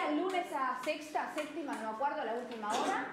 el lunes a sexta, séptima, no me acuerdo, la última hora,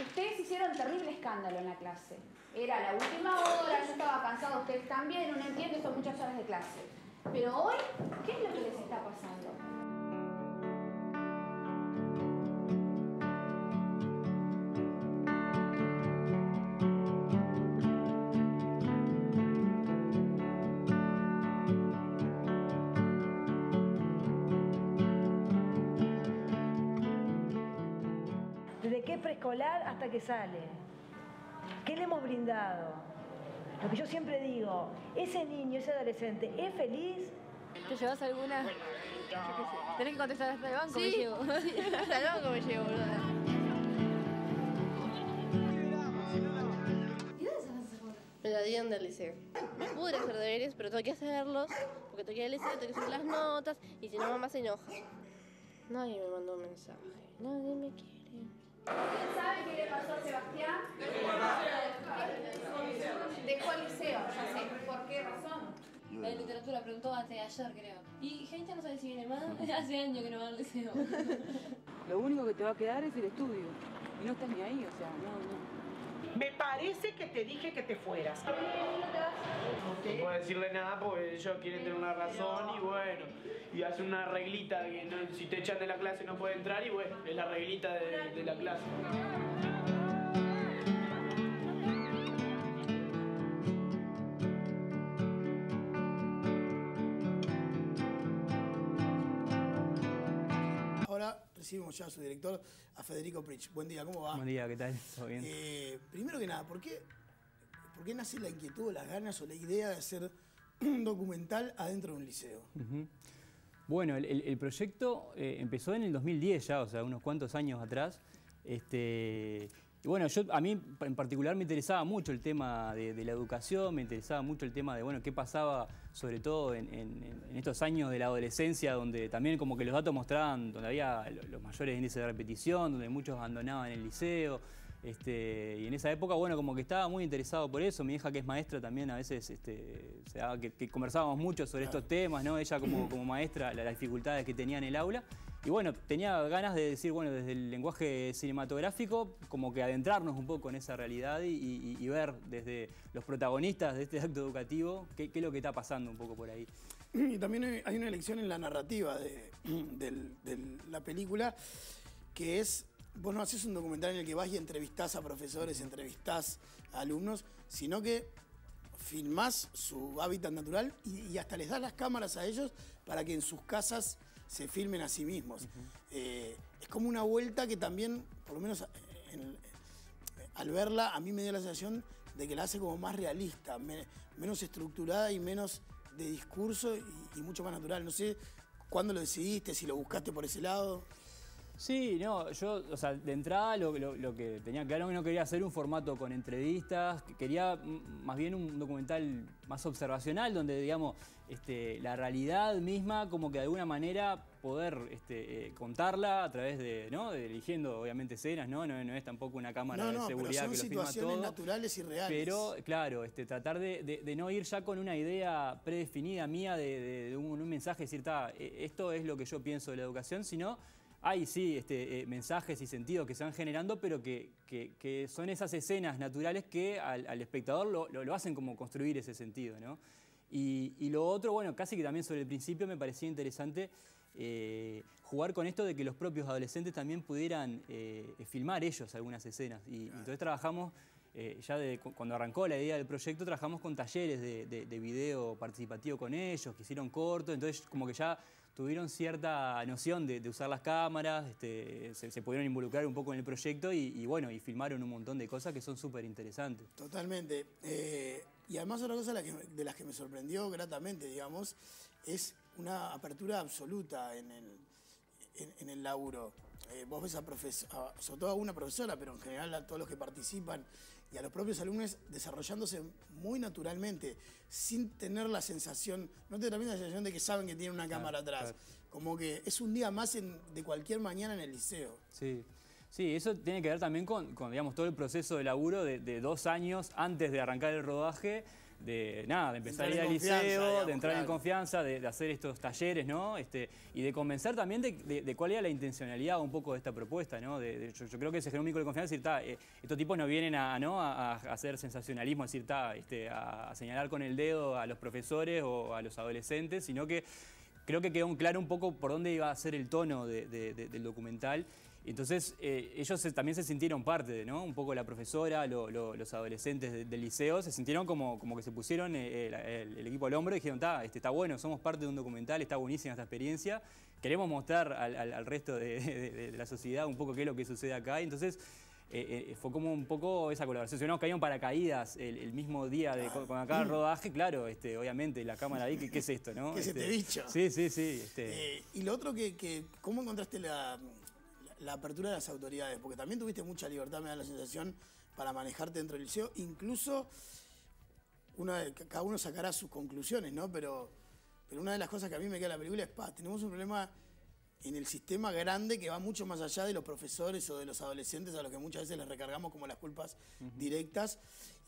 ustedes hicieron terrible escándalo en la clase. Era la última hora, yo estaba cansada, ustedes también, no entiendo, son muchas horas de clase. Pero hoy, ¿qué es lo que les está pasando? ¿Desde qué preescolar hasta que sale? ¿Qué le hemos brindado? Lo que yo siempre digo, ese niño, ese adolescente, ¿es feliz? ¿Te llevas alguna? Yo qué sé. Tenés que contestar hasta el banco, sí, me llevo. Sí, hasta el banco me llevo, boludo. ¿Y dónde sacas esa cosa? Me la dieron del liceo. No pude hacer deberes, pero tengo que hacerlos, porque tengo que ir al liceo, tengo que subir las notas, y si no mamá se enoja. Nadie me mandó un mensaje, nadie me quiere. ¿Quién sabe qué le pasó a Sebastián? Dejó el liceo, ya sé. ¿Por qué razón? La de literatura preguntó antes de ayer, creo. Y gente no sabe si viene más. Hace años que no va al liceo. Lo único que te va a quedar es el estudio. Y no estás ni ahí, o sea, no. Me parece que te dije que te fueras. No puedo decirle nada porque ellos quieren tener una razón y bueno, y hacen una reglita que no, si te echan de la clase no puede entrar y bueno, es la reglita de la clase. Ahora recibimos ya a su director, a Federico Prich. Buen día, ¿cómo va? Buen día, ¿qué tal? ¿Todo bien? Primero que nada, ¿por qué nace la inquietud, las ganas o la idea de hacer un documental adentro de un liceo? Bueno, el proyecto empezó en el 2010 ya, o sea, unos cuantos años atrás. Y bueno, a mí en particular me interesaba mucho el tema de la educación, me interesaba mucho el tema de, bueno, qué pasaba sobre todo en estos años de la adolescencia, donde también como que los datos mostraban, donde había los mayores índices de repetición, donde muchos abandonaban el liceo. Y en esa época, bueno, como que estaba muy interesado por eso. Mi hija, que es maestra, también a veces se daba que conversábamos mucho sobre estos temas, ¿no? Ella como maestra, las dificultades que tenía en el aula. Y bueno, tenía ganas de decir, bueno, desde el lenguaje cinematográfico, como que adentrarnos un poco en esa realidad y ver desde los protagonistas de este acto educativo qué es lo que está pasando un poco por ahí. Y también hay una elección en la narrativa de la película, que es... Vos no haces un documental en el que vas y entrevistás a profesores, entrevistás a alumnos, sino que filmás su hábitat natural y hasta les das las cámaras a ellos para que en sus casas se filmen a sí mismos. Es como una vuelta que también, por lo menos al verla, a mí me dio la sensación de que la hace como más realista, menos estructurada y menos de discurso y mucho más natural. No sé cuándo lo decidiste, si lo buscaste por ese lado. Sí, no, yo, o sea, de entrada lo que tenía claro es que no quería hacer un formato con entrevistas, que quería más bien un documental más observacional, donde, digamos, la realidad misma, como que de alguna manera poder contarla a través de, ¿no? Eligiendo, obviamente, escenas, ¿no? No es tampoco una cámara de seguridad que lo filma todo. Pero son situaciones naturales y reales. Pero, claro, tratar de no ir ya con una idea predefinida mía de un mensaje, decir, esto es lo que yo pienso de la educación, sino... Hay sí mensajes y sentidos que se van generando, pero que son esas escenas naturales que al espectador lo hacen como construir ese sentido, ¿no? Y lo otro, bueno, casi que también sobre el principio me parecía interesante jugar con esto de que los propios adolescentes también pudieran filmar ellos algunas escenas. Y entonces trabajamos, cuando arrancó la idea del proyecto, trabajamos con talleres de video participativo con ellos, que hicieron corto, entonces como que ya tuvieron cierta noción de usar las cámaras, se pudieron involucrar un poco en el proyecto y bueno, y filmaron un montón de cosas que son súper interesantes. Totalmente. Y además otra cosa de las que me sorprendió gratamente, digamos, es una apertura absoluta en el laburo. Vos ves sobre todo a una profesora, pero en general a todos los que participan y a los propios alumnos desarrollándose muy naturalmente, sin tener la sensación, no te también la sensación de que saben que tienen una cámara atrás. Claro. Como que es un día más de cualquier mañana en el liceo. Sí. Sí, eso tiene que ver también con digamos, todo el proceso de laburo de 2 años antes de arrancar el rodaje, nada, de empezar a ir al liceo, de entrar en confianza, de hacer estos talleres, ¿no? Y de convencer también de cuál era la intencionalidad un poco de esta propuesta, ¿no? Yo creo que se generó un vínculo de confianza, decir, estos tipos no vienen a hacer sensacionalismo, decir, a señalar con el dedo a los profesores o a los adolescentes, sino que creo que quedó claro un poco por dónde iba a ser el tono del documental. Entonces, ellos también se sintieron parte, ¿no? Un poco la profesora, los adolescentes del liceo, se sintieron como que se pusieron el equipo al hombro y dijeron, está bueno, somos parte de un documental, está buenísima esta experiencia, queremos mostrar al resto de la sociedad un poco qué es lo que sucede acá. Y entonces, fue como un poco esa colaboración. Si no, caían paracaídas el mismo día cuando acaba el rodaje, claro, obviamente la cámara ahí, ¿qué es esto, no? ¿Qué es este bicho? Sí. Y lo otro ¿cómo encontraste la apertura de las autoridades? Porque también tuviste mucha libertad, me da la sensación, para manejarte dentro del liceo. Incluso, cada uno sacará sus conclusiones, ¿no? Pero una de las cosas que a mí me queda en la película es, tenemos un problema en el sistema grande que va mucho más allá de los profesores o de los adolescentes a los que muchas veces les recargamos como las culpas directas,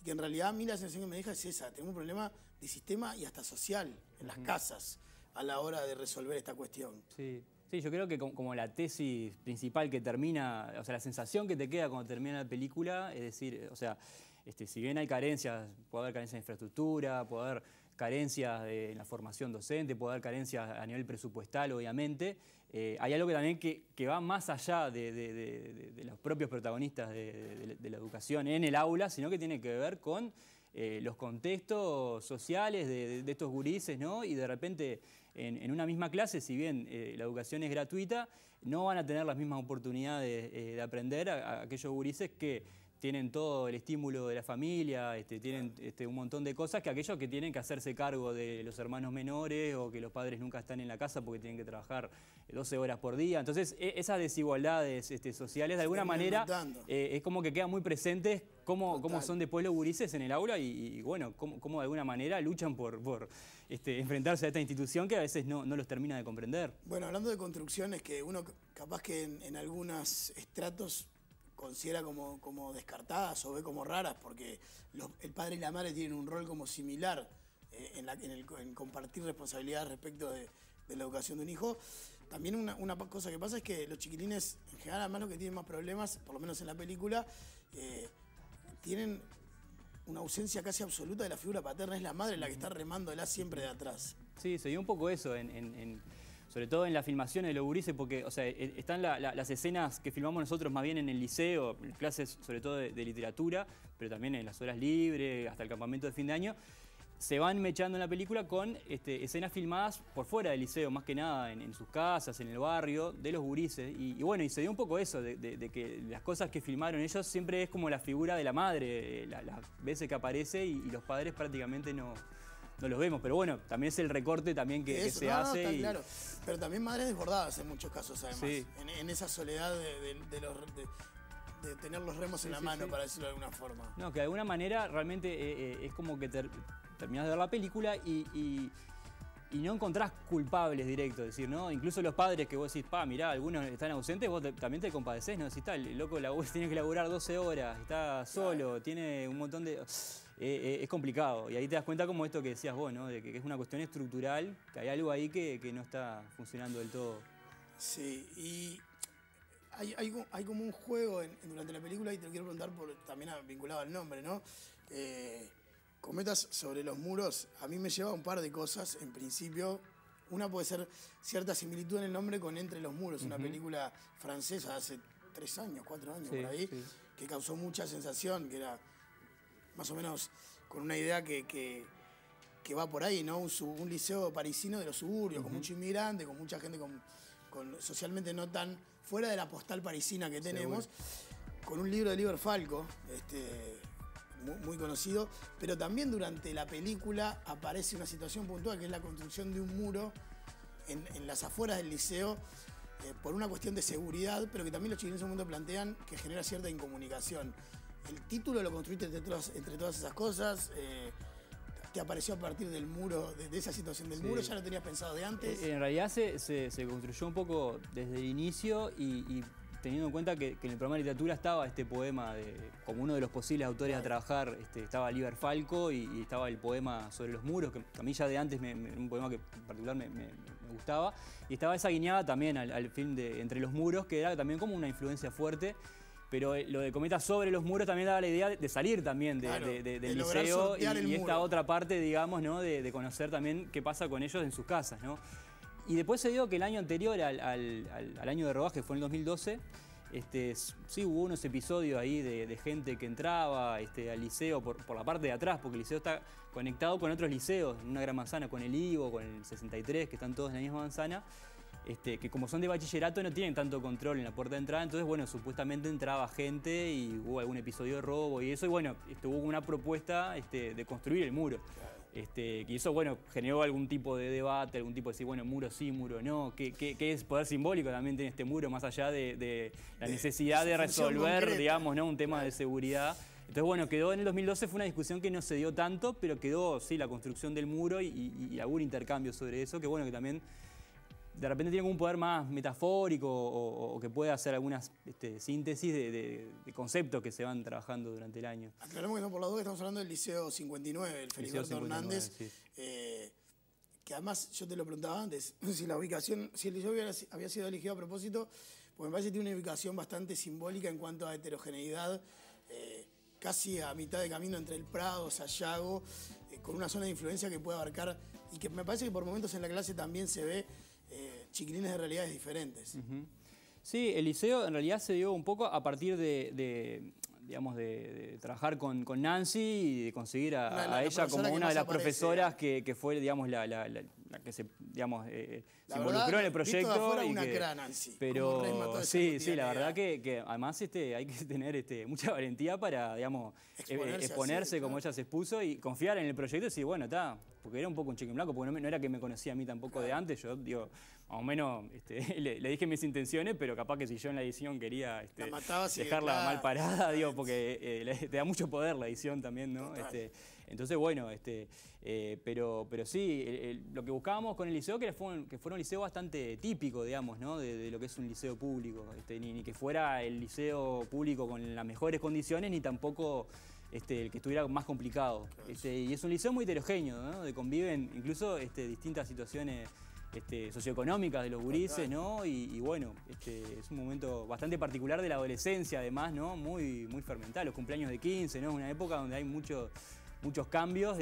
y que en realidad a mí la sensación que me deja es esa: tenemos un problema de sistema y hasta social en las casas a la hora de resolver esta cuestión. Sí, yo creo que como la tesis principal que termina, o sea, la sensación que te queda cuando termina la película, es decir, o sea, si bien hay carencias, puede haber carencias de infraestructura, puede haber carencias en la formación docente, puede haber carencias a nivel presupuestal, obviamente, hay algo que también que va más allá de los propios protagonistas de la educación en el aula, sino que tiene que ver con los contextos sociales de estos gurises, ¿no? Y de repente en una misma clase, si bien la educación es gratuita, no van a tener las mismas oportunidades de aprender a aquellos gurises que tienen todo el estímulo de la familia, tienen un montón de cosas, que aquellos que tienen que hacerse cargo de los hermanos menores o que los padres nunca están en la casa porque tienen que trabajar 12 horas por día. Entonces, esas desigualdades sociales, de alguna manera, es como que quedan muy presentes cómo son después los gurises en el aula y bueno, cómo de alguna manera luchan por enfrentarse a esta institución que a veces no los termina de comprender. Bueno, hablando de construcciones que uno capaz que en algunos estratos considera como descartadas o ve como raras, porque el padre y la madre tienen un rol como similar en compartir responsabilidades respecto de la educación de un hijo. También una cosa que pasa es que los chiquilines, en general, además los que tienen más problemas, por lo menos en la película, tienen una ausencia casi absoluta de la figura paterna. Es la madre la que está remándola siempre de atrás. Sí, se dio un poco eso sobre todo en la filmación de los gurises, porque o sea, están las escenas que filmamos nosotros más bien en el liceo, en clases sobre todo de literatura, pero también en las horas libres, hasta el campamento de fin de año, se van mechando en la película con escenas filmadas por fuera del liceo, más que nada en sus casas, en el barrio, de los gurises. Y bueno, y se dio un poco eso, de que las cosas que filmaron ellos siempre es como la figura de la madre, las veces que aparece y los padres prácticamente no los vemos, pero bueno, también es el recorte también que se hace. Está claro. Pero también madres desbordadas en muchos casos, además. Sí. En esa soledad de tener los remos en la mano, para decirlo de alguna forma. No, que de alguna manera realmente es como que terminás de ver la película y no encontrás culpables directos, es decir, ¿no? Incluso los padres que vos decís, mirá, algunos están ausentes, vos también te compadecés, ¿no? Decís, el loco tiene que laburar 12 horas, está solo, tiene un montón de... es complicado. Y ahí te das cuenta como esto que decías vos, ¿no? De que es una cuestión estructural, que hay algo ahí que no está funcionando del todo. Sí, y hay como un juego durante la película, y te lo quiero preguntar también vinculado al nombre, ¿no? Cometas sobre los muros, a mí me lleva un par de cosas. En principio, una puede ser cierta similitud en el nombre con Entre los muros, una película francesa hace 3 años, 4 años por ahí, que causó mucha sensación, que era más o menos con una idea que va por ahí, ¿no? Un liceo parisino de los suburbios, con mucho inmigrante, con mucha gente socialmente no tan fuera de la postal parisina que tenemos, con un libro de Liber Falco, muy conocido, pero también durante la película aparece una situación puntual, que es la construcción de un muro en las afueras del liceo, por una cuestión de seguridad, pero que también los chilenos en un momento plantean que genera cierta incomunicación. ¿El título lo construiste entre todas esas cosas? ¿Te apareció a partir del muro, de esa situación del muro? ¿Ya lo tenías pensado de antes? En realidad se construyó un poco desde el inicio y teniendo en cuenta que en el programa de literatura estaba este poema como uno de los posibles autores a trabajar, estaba Liber Falco y estaba el poema Sobre los muros, que a mí ya de antes un poema que en particular me gustaba, y estaba esa guiñada también al film de Entre los muros, que era también como una influencia fuerte. Pero lo de Cometa sobre los muros también daba la idea de salir también del liceo y esta otra parte, digamos, ¿no? de conocer también qué pasa con ellos en sus casas, ¿no? Y después se dio que el año anterior al año de rodaje, fue en el 2012, sí hubo unos episodios ahí de gente que entraba al liceo por la parte de atrás, porque el liceo está conectado con otros liceos, en una gran manzana, con el Ivo, con el 63, que están todos en la misma manzana. Que como son de bachillerato no tienen tanto control en la puerta de entrada, entonces bueno, supuestamente entraba gente y hubo algún episodio de robo y eso, y bueno, hubo una propuesta de construir el muro. Y eso, bueno, generó algún tipo de debate, algún tipo de decir, bueno, muro sí, muro no, ¿qué es poder simbólico también tiene este muro, más allá de la necesidad de resolver, digamos, ¿no? Un tema de seguridad. Entonces, bueno, quedó en el 2012, fue una discusión que no se dio tanto, pero quedó, sí, la construcción del muro y algún intercambio sobre eso, que bueno, que también de repente tiene un poder más metafórico o que puede hacer algunas síntesis de conceptos que se van trabajando durante el año. Aclaramos que no por la duda estamos hablando del Liceo 59, el Feliberto Hernández, sí. Que además yo te lo preguntaba antes, si la ubicación, si el liceo había sido elegido a propósito, porque me parece que tiene una ubicación bastante simbólica en cuanto a heterogeneidad, casi a mitad de camino entre el Prado, Sayago, con una zona de influencia que puede abarcar, y que me parece que por momentos en la clase también se ve chiquilines de realidades diferentes. Sí, el liceo en realidad se dio un poco a partir de trabajar con Nancy y de conseguir a ella como una de las profesoras que fue, digamos, la que se involucró en el proyecto. Pero sí, la verdad que además hay que tener mucha valentía para, digamos, exponerse como ella se expuso y confiar en el proyecto y decir, bueno, está, porque era un poco un cheque en blanco, porque no era que me conocía a mí tampoco de antes, yo digo, más o menos le dije mis intenciones, pero capaz que si yo en la edición quería dejarla mal parada, digo, porque te da mucho poder la edición también, ¿no? Entonces, bueno, pero sí, lo que buscábamos con el liceo que fuera un liceo bastante típico, digamos, ¿no? De lo que es un liceo público, ni que fuera el liceo público con las mejores condiciones, ni tampoco el que estuviera más complicado. Y es un liceo muy heterogéneo, ¿no? Donde conviven incluso distintas situaciones socioeconómicas de los gurises, ¿no? Y bueno, es un momento bastante particular de la adolescencia, además, ¿no? Muy fermentada, los cumpleaños de 15, ¿no? Es una época donde hay muchos cambios,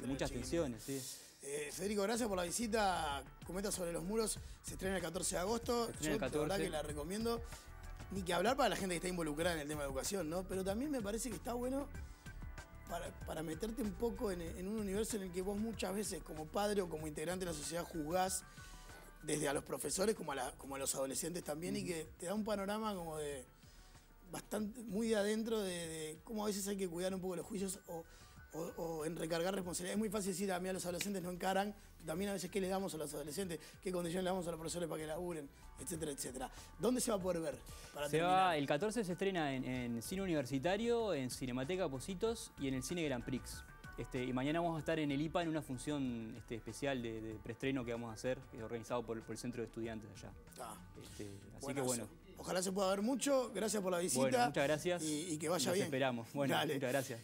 muchas tensiones, sí. Federico, gracias por la visita. Cometa sobre los muros se estrena el 14 de agosto. Yo la verdad que la recomiendo. Ni que hablar para la gente que está involucrada en el tema de educación, ¿no? Pero también me parece que está bueno para meterte un poco en un universo en el que vos muchas veces como padre o como integrante de la sociedad juzgás desde a los profesores como a los adolescentes también, y que te da un panorama como de muy de adentro de cómo a veces hay que cuidar un poco los juicios o en recargar responsabilidad. Es muy fácil decir, a mí a los adolescentes no encaran, también a veces qué les damos a los adolescentes, qué condiciones le damos a los profesores para que laburen, etcétera, etcétera. ¿Dónde se va a poder ver? El 14 se estrena en Cine Universitario, en Cinemateca Positos y en el Cine Grand Prix. Y mañana vamos a estar en el IPA en una función especial de preestreno que vamos a hacer, que es organizado por el Centro de Estudiantes allá. Así que bueno. Ojalá se pueda ver mucho. Gracias por la visita. Bueno, muchas gracias. Y que vaya bien. Nos esperamos. Bueno, muchas gracias.